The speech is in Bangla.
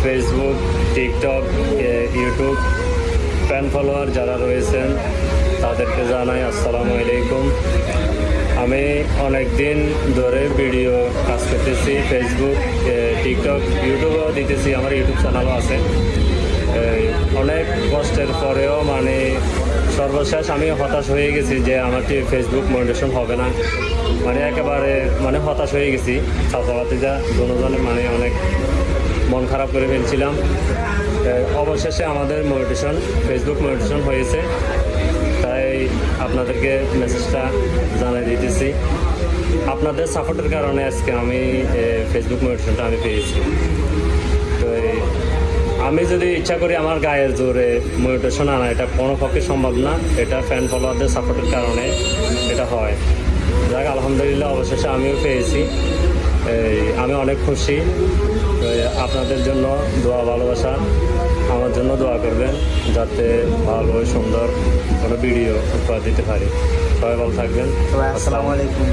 Facebook, TikTok, YouTube fan follower যারা রয়েছেন তাদেরকে জানাই আসসালামু আলাইকুম। আমি অনেক দিন ধরে ভিডিও কাজ করতেছি, ফেসবুক, টিকটক, ইউটিউবেও দিতেছি, আমার ইউটিউব চ্যানেলও আছে। অনেক কষ্টের পরেও মানে সর্বশেষ আমি হতাশ হয়ে গেছি যে আমার ফেসবুক মনিটাইজেশন হবে না, মানে একেবারে মানে হতাশ হয়ে গেছি। চাচাবাতি যা দুজনে মানে অনেক মন খারাপ করে ফেলছিলাম। অবশেষে আমাদের মনিটাইজেশন, ফেসবুক মনিটাইজেশন হয়েছে, তাই আপনাদেরকে মেসেজটা জানাই দিতেছি। আপনাদের সাপোর্টের কারণে আজকে আমি ফেসবুক মনিটাইজেশনটা আমি পেয়েছি। তো আমি যদি ইচ্ছা করি আমার গায়ের জোরে মনিটাইজেশন আনা, এটা কোনো পক্ষে সম্ভব না। এটা ফ্যান ফলোয়ারদের সাপোর্টের কারণে এটা হয়। যাক, আলহামদুলিল্লাহ অবশেষে আমিও পেয়েছি। আমি অনেক খুশি। আপনাদের জন্য দোয়া, ভালোবাসা, আমার জন্য দোয়া করবেন যাতে ভালো সুন্দর কোনো ভিডিও উপহার দিতে পারি। সবাই ভালো থাকবেন। আসসালামু আলাইকুম।